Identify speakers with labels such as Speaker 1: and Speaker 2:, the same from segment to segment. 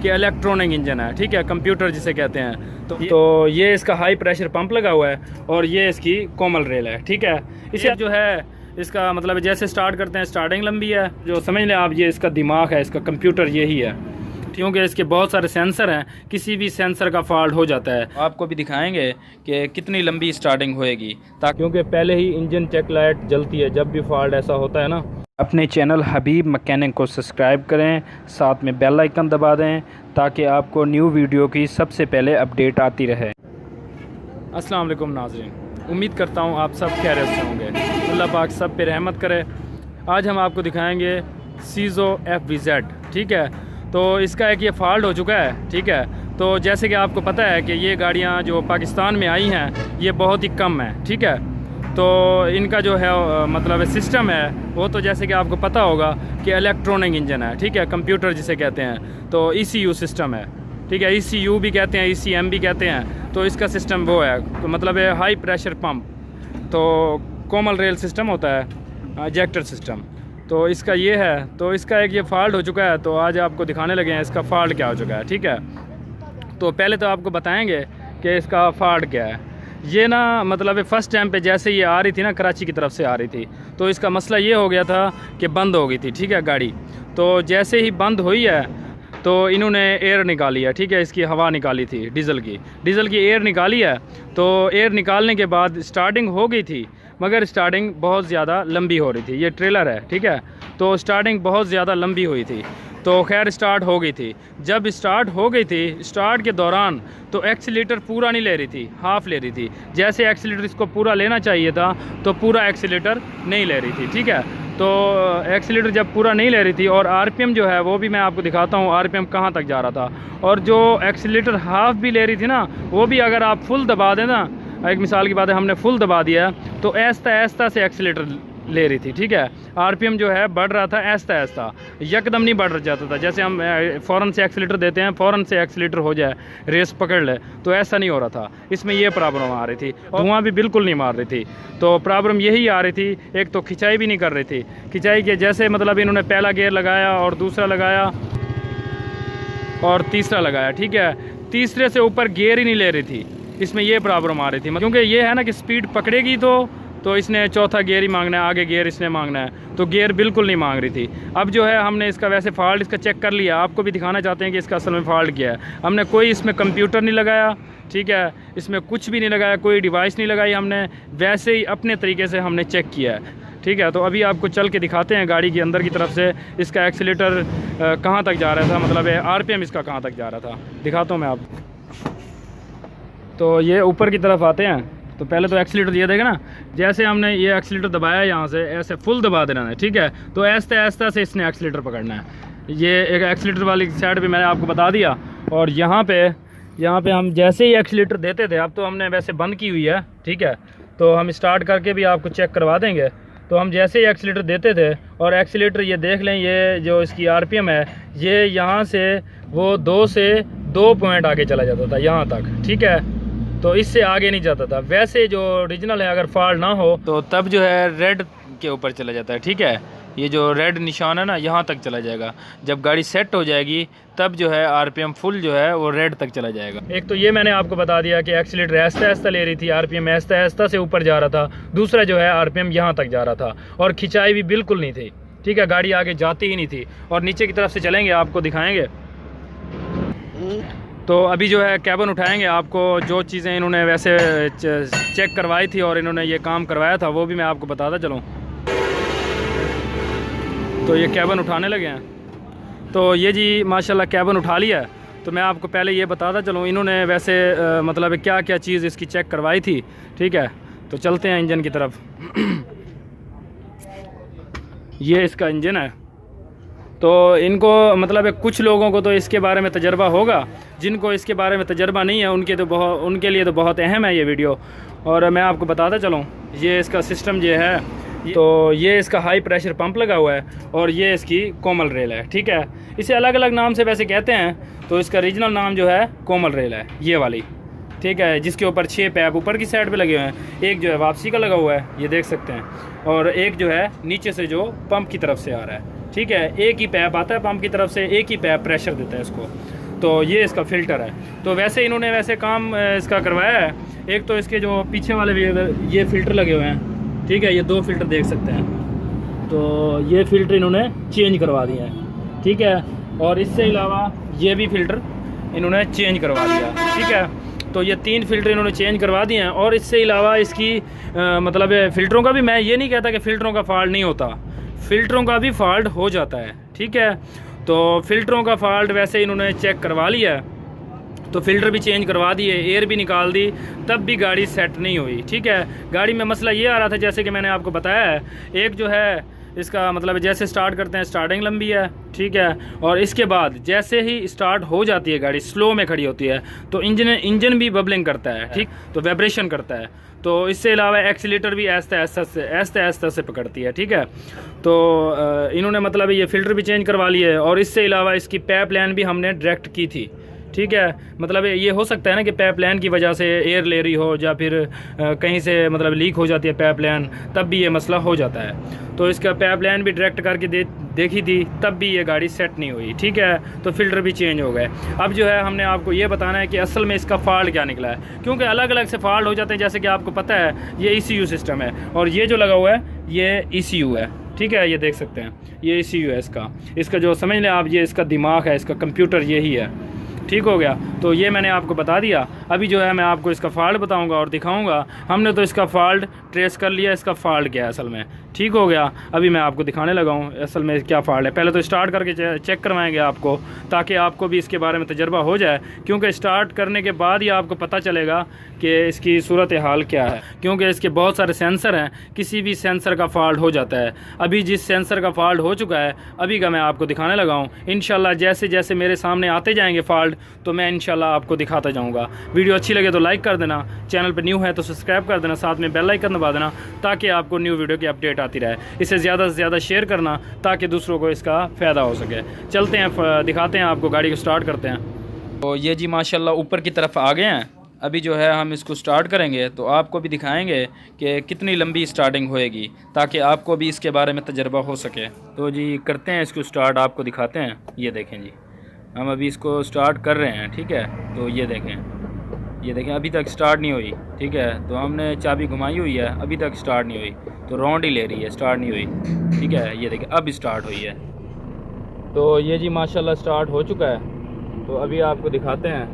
Speaker 1: कि electronic engine है, ठीक है, कंप्यूटर जिसे कहते हैं। तो ये इसका हाई प्रेशर पंप लगा हुआ है और ये इसकी कोमल रेल है, ठीक है। इसे जो है इसका मतलब जैसे स्टार्ट करते हैं स्टार्टिंग लंबी है, जो समझ लें आप, ये इसका दिमाग है, इसका कंप्यूटर यही है, क्योंकि इसके बहुत सारे सेंसर हैं, किसी भी सेंसर का फॉल्ट हो जाता है। आपको भी दिखाएंगे कि कितनी लंबी स्टार्टिंग होएगी, ताकि क्योंकि पहले ही इंजन चेक लाइट जलती है जब भी फॉल्ट ऐसा होता है ना। अपने चैनल हबीब मैकेनिक को सब्सक्राइब करें, साथ में बेल आइकन दबा दें ताकि आपको न्यू वीडियो की सबसे पहले अपडेट आती रहे। अस्सलाम वालेकुम नाज़रीन, उम्मीद करता हूँ आप सब खैरियत से होंगे, अल्लाह पाक सब पे रहमत करे। आज हम आपको दिखाएंगे सीज़ो FVZ, ठीक है। तो इसका एक ये फॉल्ट हो चुका है, ठीक है। तो जैसे कि आपको पता है कि ये गाड़ियाँ जो पाकिस्तान में आई हैं ये बहुत ही कम है, ठीक है। तो इनका जो है मतलब सिस्टम है वो तो जैसे कि आपको पता होगा कि इलेक्ट्रॉनिक इंजन है, ठीक है, कंप्यूटर जिसे कहते हैं। तो ECU सिस्टम है, ठीक है, ECU भी कहते हैं, ECM भी कहते हैं। तो इसका सिस्टम वो है, तो मतलब है हाई प्रेशर पंप, तो कोमल रेल सिस्टम होता है, इजेक्टर सिस्टम। तो इसका ये है, तो इसका एक ये फॉल्ट हो चुका है। तो आज आपको दिखाने लगे हैं इसका फॉल्ट क्या हो चुका है, ठीक है। तो पहले तो आपको बताएंगे कि इसका फॉल्ट क्या है। ये ना मतलब फ़र्स्ट टाइम पे जैसे ये आ रही थी ना, कराची की तरफ से आ रही थी, तो इसका मसला ये हो गया था कि बंद हो गई थी, ठीक है, गाड़ी। तो जैसे ही बंद हुई है तो इन्होंने एयर निकाली है, ठीक है, इसकी हवा निकाली थी, डीज़ल की एयर निकाली है। तो एयर निकालने के बाद स्टार्टिंग हो गई थी, मगर स्टार्टिंग बहुत ज़्यादा लंबी हो रही थी। ये ट्रेलर है, ठीक है, तो स्टार्टिंग बहुत ज़्यादा लंबी हुई थी। तो खैर स्टार्ट हो गई थी। जब स्टार्ट हो गई थी, स्टार्ट के दौरान तो एक्सीलेटर पूरा नहीं ले रही थी, हाफ़ ले रही थी। जैसे एक्सीलेटर इसको पूरा लेना चाहिए था तो पूरा एक्सीलेटर नहीं ले रही थी, ठीक है। तो एक्सीलेटर जब पूरा नहीं ले रही थी और RPM जो है वो भी मैं आपको दिखाता हूँ RPM कहाँ तक जा रहा था। और जो एक्सीलेटर हाफ़ भी ले रही थी ना, वो भी अगर आप फुल दबा दें ना, एक मिसाल की बात है, हमने फुल दबा दिया तो ऐसा से एक्सीलेटर ले रही थी, ठीक है। RPM जो है बढ़ रहा था ऐसा यकदम नहीं बढ़ जाता था। जैसे हम फ़ौरन से एक्सीलेटर देते हैं, फ़ौरन से एक्सीलेटर हो जाए, रेस पकड़ ले, तो ऐसा नहीं हो रहा था। इसमें ये प्रॉब्लम आ रही थी और धुआं भी बिल्कुल नहीं मार रही थी। तो प्रॉब्लम यही आ रही थी, एक तो खिंचाई भी नहीं कर रही थी। खिंचाई के जैसे मतलब इन्होंने पहला गियर लगाया और दूसरा लगाया और तीसरा लगाया, ठीक है, तीसरे से ऊपर गियर ही नहीं ले रही थी। इसमें ये प्रॉब्लम आ रही थी, क्योंकि ये है ना कि स्पीड पकड़ेगी तो इसने चौथा गियर ही मांगना है, आगे गियर इसने मांगना है, तो गियर बिल्कुल नहीं मांग रही थी। अब जो है हमने इसका वैसे फॉल्ट इसका चेक कर लिया, आपको भी दिखाना चाहते हैं कि इसका असल में फॉल्ट क्या है। हमने कोई इसमें कंप्यूटर नहीं लगाया, ठीक है, इसमें कुछ भी नहीं लगाया, कोई डिवाइस नहीं लगाई हमने, वैसे ही अपने तरीके से हमने चेक किया है, ठीक है। तो अभी आपको चल के दिखाते हैं गाड़ी के अंदर की तरफ से इसका एक्सीलेटर कहाँ तक जा रहा था, मतलब RPM इसका कहाँ तक जा रहा था, दिखाता हूँ मैं आपको। तो ये ऊपर की तरफ आते हैं, तो पहले तो एक्सीलेटर ये देखें ना, जैसे हमने ये एक्सीलेटर दबाया यहाँ से ऐसे फुल दबा देना है, ठीक है। तो ऐसा से इसने एक्सीलेटर पकड़ना है। ये एक एक्सीलेटर वाली साइड पे मैंने आपको बता दिया। और यहाँ पे हम जैसे ही एक्सीलेटर देते थे, अब तो हमने वैसे बंद की हुई है, ठीक है, तो हम स्टार्ट करके भी आपको चेक करवा देंगे। तो हम जैसे ही एक्सीलेटर देते थे और एक्सीलेटर ये देख लें, ये जो इसकी RPM है ये यहाँ से वो 2 से 2 पॉइंट आगे चला जाता था यहाँ तक, ठीक है। तो इससे आगे नहीं जाता था। वैसे जो ओरिजिनल है अगर फॉल्ट ना हो तो तब जो है रेड के ऊपर चला जाता है, ठीक है। ये जो रेड निशान है ना, यहाँ तक चला जाएगा। जब गाड़ी सेट हो जाएगी तब जो है RPM फुल जो है वो रेड तक चला जाएगा। एक तो ये मैंने आपको बता दिया कि एक्सीलेटर ऐसा ले रही थी, RPM ऐसा से ऊपर जा रहा था। दूसरा जो है RPM यहाँ तक जा रहा था और खिंचाई भी बिल्कुल नहीं थी, ठीक है, गाड़ी आगे जाती ही नहीं थी। और नीचे की तरफ से चलेंगे, आपको दिखाएँगे। तो अभी जो है कैबिन उठाएंगे, आपको जो चीज़ें इन्होंने वैसे चेक करवाई थी और इन्होंने ये काम करवाया था वो भी मैं आपको बताता चलूँ। तो ये कैबिन उठाने लगे हैं। तो ये जी माशाल्लाह कैबिन उठा लिया है। तो मैं आपको पहले ये बताता चलूँ, इन्होंने वैसे मतलब क्या क्या चीज़ इसकी चेक करवाई थी, ठीक है। तो चलते हैं इंजन की तरफ। ये इसका इंजन है। तो इनको मतलब कुछ लोगों को तो इसके बारे में तजर्बा होगा, जिनको इसके बारे में तजर्बा नहीं है उनके लिए तो बहुत अहम है ये वीडियो। और मैं आपको बताता चलूँ, ये इसका सिस्टम ये है। तो ये इसका हाई प्रेशर पंप लगा हुआ है और ये इसकी कोमल रेल है, ठीक है। इसे अलग अलग नाम से वैसे कहते हैं, तो इसका रीजनल नाम जो है कोमल रेल है, ये वाली, ठीक है, जिसके ऊपर 6 पैप ऊपर की साइड पे लगे हुए हैं। एक जो है वापसी का लगा हुआ है, ये देख सकते हैं, और एक जो है नीचे से जो पंप की तरफ से आ रहा है, ठीक है। एक ही पैप आता है पंप की तरफ से, एक ही पैप प्रेशर देता है इसको। तो ये इसका फ़िल्टर है। तो वैसे इन्होंने वैसे काम इसका करवाया है। एक तो इसके जो पीछे वाले भी ये फ़िल्टर लगे हुए हैं, ठीक है, ये 2 फ़िल्टर देख सकते हैं। तो ये फ़िल्टर इन्होंने चेंज करवा दिए हैं, ठीक है। और इससे अलावा ये भी फ़िल्टर इन्होंने चेंज करवा दिया, ठीक है। तो ये 3 फ़िल्टर इन्होंने चेंज करवा दिए हैं। और इससे अलावा इसकी मतलब फ़िल्टरों का भी, मैं ये नहीं कहता कि फ़िल्टरों का फ़ॉल्ट नहीं होता, फ़िल्टरों का भी फ़ॉल्ट हो जाता है, ठीक है। तो फ़िल्टरों का फ़ॉल्ट वैसे इन्होंने चेक करवा लिया है, तो फ़िल्टर भी चेंज करवा दिए, एयर भी निकाल दी, तब भी गाड़ी सेट नहीं हुई, ठीक है। गाड़ी में मसला ये आ रहा था, जैसे कि मैंने आपको बताया है, एक जो है इसका मतलब जैसे स्टार्ट करते हैं स्टार्टिंग लंबी है, ठीक है। और इसके बाद जैसे ही स्टार्ट हो जाती है गाड़ी, स्लो में खड़ी होती है, तो इंजन भी बबलिंग करता है, ठीक, तो वाइब्रेशन करता है। तो इससे अलावा एक्सीलेटर भी ऐसे से पकड़ती है, ठीक है। तो इन्होंने मतलब ये फ़िल्टर भी चेंज करवा लिए। और इससे अलावा इसकी पाइप लाइन भी हमने डायरेक्ट की थी, ठीक है। मतलब ये हो सकता है ना कि पाइप लाइन की वजह से एयर ले रही हो, या फिर कहीं से मतलब लीक हो जाती है पाइप लाइन, तब भी ये मसला हो जाता है। तो इसका पाइप लाइन भी डायरेक्ट करके देखी थी, तब भी ये गाड़ी सेट नहीं हुई, ठीक है। तो फ़िल्टर भी चेंज हो गए। अब जो है हमने आपको ये बताना है कि असल में इसका फ़ॉल्ट क्या निकला है, क्योंकि अलग अलग से फ़ॉल्ट हो जाते हैं। जैसे कि आपको पता है ये ECU सिस्टम है, और ये जो लगा हुआ है ये ECU है, ठीक है। ये देख सकते हैं ये ECU है इसका जो समझ लें आप, ये इसका दिमाग है, इसका कंप्यूटर यही है, ठीक हो गया। तो ये मैंने आपको बता दिया। अभी जो है मैं आपको इसका फ़ॉल्ट बताऊंगा और दिखाऊंगा। हमने तो इसका फ़ॉल्ट ट्रेस कर लिया, इसका फ़ॉल्ट क्या है असल में, ठीक हो गया। अभी मैं आपको दिखाने लगा हूँ असल में क्या फ़ॉल्ट है। पहले तो स्टार्ट करके चेक करवाएंगे आपको, ताकि आपको भी इसके बारे में तजर्बा हो जाए, क्योंकि स्टार्ट करने के बाद ही आपको पता चलेगा कि इसकी सूरत हाल क्या है। क्योंकि इसके बहुत सारे सेंसर हैं, किसी भी सेंसर का फ़ॉल्ट हो जाता है। अभी जिस सेंसर का फ़ॉल्ट हो चुका है अभी का मैं आपको दिखाने लगा हूँ। इंशाल्लाह जैसे जैसे मेरे सामने आते जाएंगे फ़ॉल्ट, तो मैं इंशाल्लाह आपको दिखाता जाऊँगा। वीडियो अच्छी लगे तो लाइक कर देना, चैनल पर न्यू है तो सब्सक्राइब कर देना, साथ में बेल आइकन दबा देना, ताकि आपको न्यू वीडियो की अपडेट आती रहे। इसे ज़्यादा से ज़्यादा शेयर करना, ताकि दूसरों को इसका फ़ायदा हो सके। चलते हैं, दिखाते हैं आपको, गाड़ी को स्टार्ट करते हैं। तो ये जी माशाल्लाह ऊपर की तरफ आ गए हैं। अभी जो है हम इसको स्टार्ट करेंगे, तो आपको भी दिखाएंगे कि कितनी लंबी स्टार्टिंग होएगी, ताकि आपको भी इसके बारे में तजर्बा हो सके। तो जी करते हैं इसको स्टार्ट, आपको दिखाते हैं। ये देखें जी, हम अभी इसको स्टार्ट कर रहे हैं, ठीक है। तो ये देखें अभी तक स्टार्ट नहीं हुई, ठीक है। तो हमने चाबी घुमाई हुई है, अभी तक स्टार्ट नहीं हुई, तो राउंड ही ले रही है, स्टार्ट नहीं हुई, ठीक है। ये देखें अब स्टार्ट हुई है। तो ये जी माशाल्लाह स्टार्ट हो चुका है। तो अभी आपको दिखाते हैं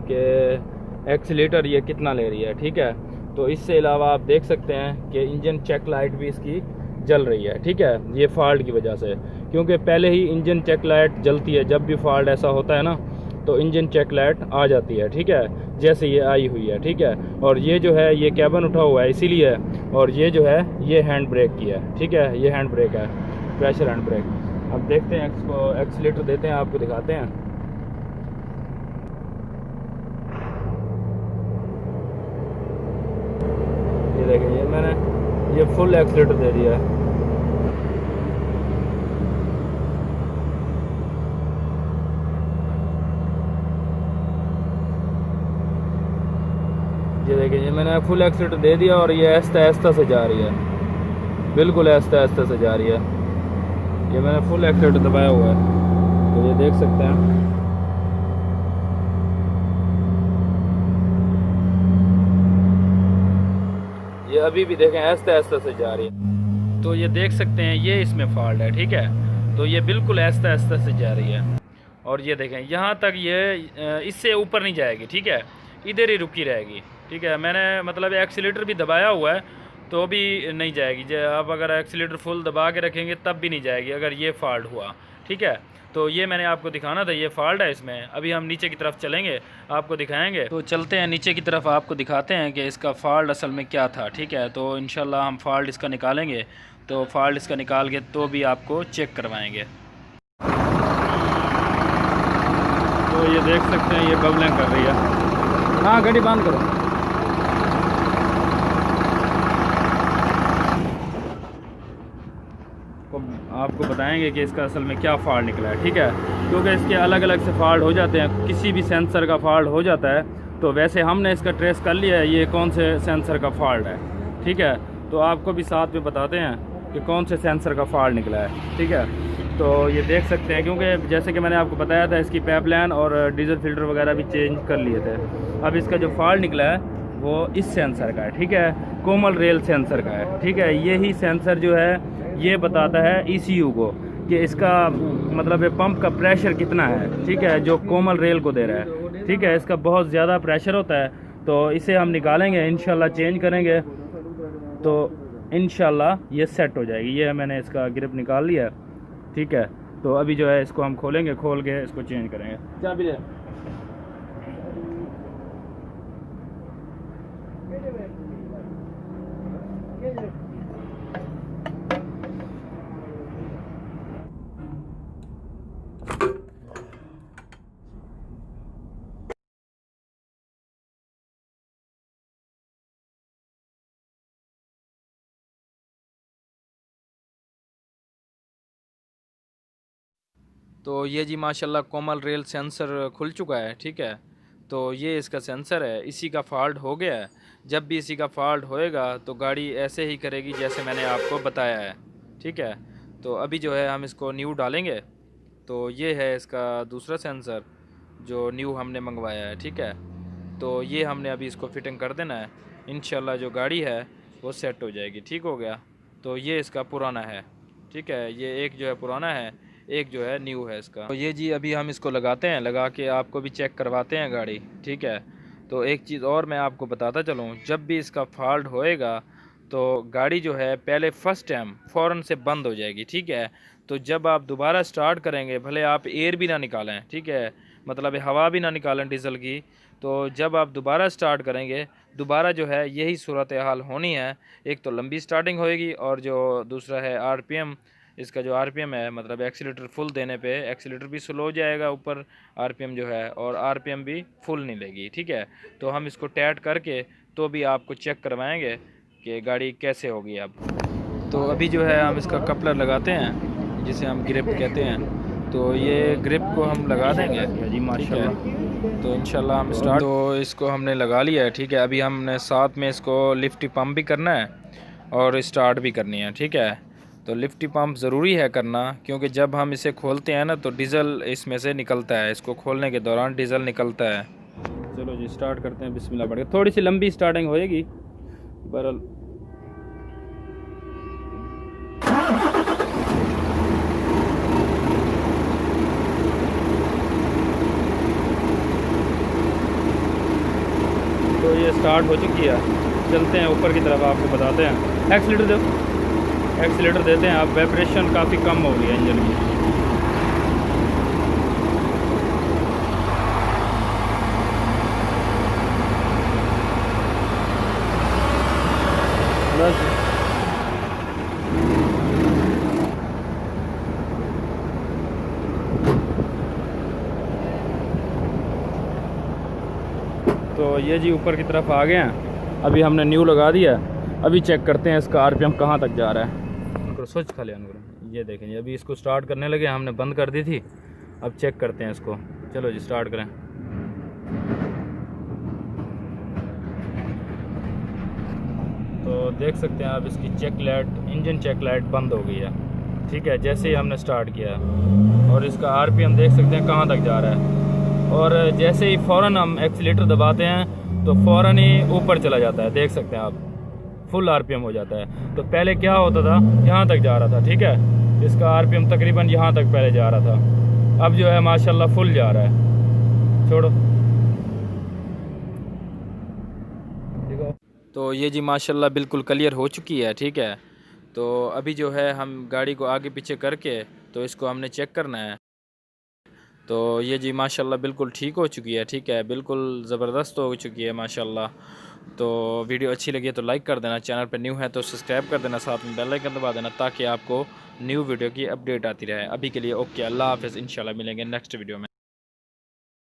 Speaker 1: कि एक्सीलेटर ये कितना ले रही है, ठीक है। तो इससे अलावा आप देख सकते हैं कि इंजन चेक लाइट भी इसकी जल रही है, ठीक है। ये फ़ॉल्ट की वजह से, क्योंकि पहले ही इंजन चेक लाइट जलती है जब भी फ़ॉल्ट ऐसा होता है ना, तो इंजन चेक लाइट आ जाती है, ठीक है, जैसे ये आई हुई है, ठीक है। और ये जो है ये कैबन उठा हुआ है इसीलिए, और ये जो है ये हैंड ब्रेक की है, ठीक है। ये हैंड ब्रेक है, प्रेशर हैंड ब्रेक। अब देखते हैं, इसको एक्सीलेटर देते हैं, आपको दिखाते हैं। ये देखें, ये मैंने ये फुल एक्सीलेटर दे दिया है। ये देखिए, ये मैंने फुल एक्सीलेटर दे दिया, और ये आहिस्ता आहिस्ता से जा रही है, बिल्कुल आहिस्ता आहिस्ता से जा रही है। ये मैंने फुल एक्सीलेटर दबाया हुआ है, तो ये देख सकते हैं। ये अभी भी देखें आहिस्ता आहिस्ता से जा रही है। तो ये देख सकते हैं ये इसमें फ़ॉल्ट है, ठीक है। तो ये बिल्कुल आहिस्ता आहिस्ता से जा रही है, और ये देखें यहाँ तक ये इससे ऊपर नहीं जाएगी, ठीक है, इधर ही रुकी रहेगी, ठीक है। मैंने मतलब एक्सीलेटर भी दबाया हुआ है, तो भी नहीं जाएगी। आप अगर एक्सीलेटर फुल दबा के रखेंगे तब भी नहीं जाएगी, अगर ये फ़ॉल्ट हुआ, ठीक है। तो ये मैंने आपको दिखाना था, ये फ़ॉल्ट है इसमें। अभी हम नीचे की तरफ चलेंगे, आपको दिखाएंगे। तो चलते हैं नीचे की तरफ, आपको दिखाते हैं कि इसका फ़ॉल्ट असल में क्या था, ठीक है। तो इंशाल्लाह हम फ़ॉल्ट इसका निकालेंगे, तो फ़ॉल्ट इसका निकाल के तो भी आपको चेक करवाएंगे। तो ये देख सकते हैं ये बबलिंग कर रही है। हाँ, गाड़ी बंद करो। आपको बताएंगे कि इसका असल में क्या फ़ॉल्ट निकला है, ठीक है। क्योंकि इसके अलग अलग से फ़ॉल्ट हो जाते हैं, किसी भी सेंसर का फ़ॉल्ट हो जाता है। तो वैसे हमने इसका ट्रेस कर लिया है ये कौन से सेंसर का फ़ॉल्ट है, ठीक है। तो आपको भी साथ में बताते हैं कि कौन से सेंसर का फ़ॉल्ट निकला है, ठीक है। तो ये देख सकते हैं, क्योंकि जैसे कि मैंने आपको बताया था इसकी पाइपलाइन और डीजल फिल्टर वगैरह भी चेंज कर लिए थे। अब इसका जो फॉल्ट निकला है वो इस सेंसर का है, ठीक है, कोमल रेल सेंसर का है, ठीक है। यही सेंसर जो है ये बताता है ECU को कि इसका मतलब ये पंप का प्रेशर कितना है, ठीक है, जो कोमल रेल को दे रहा है, ठीक है। इसका बहुत ज़्यादा प्रेशर होता है, तो इसे हम निकालेंगे इंशाल्लाह, चेंज करेंगे तो इंशाल्लाह ये सेट हो जाएगी। ये मैंने इसका ग्रिप निकाल लिया है, ठीक है। तो अभी जो है इसको हम खोलेंगे, खोल के इसको चेंज करेंगे। चाबी ले। तो ये जी माशाल्लाह कोमल रेल सेंसर खुल चुका है, ठीक है। तो ये इसका सेंसर है, इसी का फॉल्ट हो गया है। जब भी इसी का फॉल्ट होएगा तो गाड़ी ऐसे ही करेगी जैसे मैंने आपको बताया है, ठीक है। तो अभी जो है हम इसको न्यू डालेंगे। तो ये है इसका दूसरा सेंसर जो न्यू हमने मंगवाया है, ठीक है। तो ये हमने अभी इसको फिटिंग कर देना है, इंशाल्लाह जो गाड़ी है वो सेट हो जाएगी, ठीक हो गया। तो ये इसका पुराना है, ठीक है, ये एक जो है पुराना है, एक जो है न्यू है इसका। तो ये जी अभी हम इसको लगाते हैं, लगा के आपको भी चेक करवाते हैं गाड़ी, ठीक है। तो एक चीज़ और मैं आपको बताता चलूँ, जब भी इसका फॉल्ट होएगा तो गाड़ी जो है पहले फ़र्स्ट टाइम फ़ौरन से बंद हो जाएगी, ठीक है। तो जब आप दोबारा स्टार्ट करेंगे, भले आप एयर भी ना निकालें, ठीक है, मतलब हवा भी ना निकालें डीज़ल की, तो जब आप दोबारा स्टार्ट करेंगे, दोबारा जो है यही सूरत हाल होनी है। एक तो लंबी स्टार्टिंग होएगी और जो दूसरा है RPM, इसका जो RPM है, मतलब एक्सीलेटर फुल देने पे एक्सीलेटर भी स्लो हो जाएगा ऊपर, RPM जो है, और RPM भी फुल नहीं लेगी, ठीक है। तो हम इसको टैट करके तो भी आपको चेक करवाएंगे कि गाड़ी कैसे होगी अब। तो अभी जो है हम इसका कपलर लगाते हैं, जिसे हम ग्रिप कहते हैं। तो ये ग्रिप को हम लगा देंगे जी माशाल्लाह। तो इंशाल्लाह हम स्टार्ट, तो इसको हमने लगा लिया है, ठीक है। अभी हमने साथ में इसको लिफ्टी पम्प भी करना है और स्टार्ट भी करनी है, ठीक है। तो लिफ्टी पम्प ज़रूरी है करना, क्योंकि जब हम इसे खोलते हैं ना तो डीज़ल इसमें से निकलता है, इसको खोलने के दौरान डीज़ल निकलता है। चलो जी स्टार्ट करते हैं, बिस्मिल्लाह पढ़ के। थोड़ी सी लंबी स्टार्टिंग होएगी बहरहाल। तो ये स्टार्ट हो चुकी है, चलते हैं ऊपर की तरफ, आपको बताते हैं। एक्सीलेटर दो, एक्सीलेटर देते हैं। अब वाइब्रेशन काफ़ी कम हो गई है इंजन की। बस तो ये जी ऊपर की तरफ आ गए हैं। अभी हमने न्यू लगा दिया, अभी चेक करते हैं इसका RPM कहाँ तक जा रहा है। स्विच खा लिया, ये देखें जी अभी इसको स्टार्ट करने लगे, हमने बंद कर दी थी। अब चेक करते हैं इसको, चलो जी स्टार्ट करें। तो देख सकते हैं आप इसकी check light, engine check light बंद हो गई है, ठीक है, जैसे ही हमने स्टार्ट किया। और इसका RPM देख सकते हैं कहाँ तक जा रहा है। और जैसे ही फ़ौरन हम एक्सीलेटर दबाते हैं तो फ़ौरन ही ऊपर चला जाता है, देख सकते हैं आप, फुल RPM हो जाता है। तो पहले क्या होता था, यहाँ तक जा रहा था, ठीक है, इसका RPM तकरीबन यहाँ तक पहले जा रहा था। अब जो है माशाल्लाह फुल जा रहा है। छोड़ो। तो ये जी माशाल्लाह बिल्कुल क्लियर हो चुकी है, ठीक है। तो अभी जो है हम गाड़ी को आगे पीछे करके तो इसको हमने चेक करना है। तो ये जी माशाल्लाह बिल्कुल ठीक हो चुकी है, ठीक है, बिल्कुल ज़बरदस्त हो चुकी है माशाल्लाह। तो वीडियो अच्छी लगी है तो लाइक कर देना, चैनल पर न्यू है तो सब्सक्राइब कर देना, साथ में बेल आइकन दबा देना ताकि आपको न्यू वीडियो की अपडेट आती रहे। अभी के लिए ओके, अल्लाह हाफ़िज़, इंशाल्लाह मिलेंगे नेक्स्ट वीडियो में।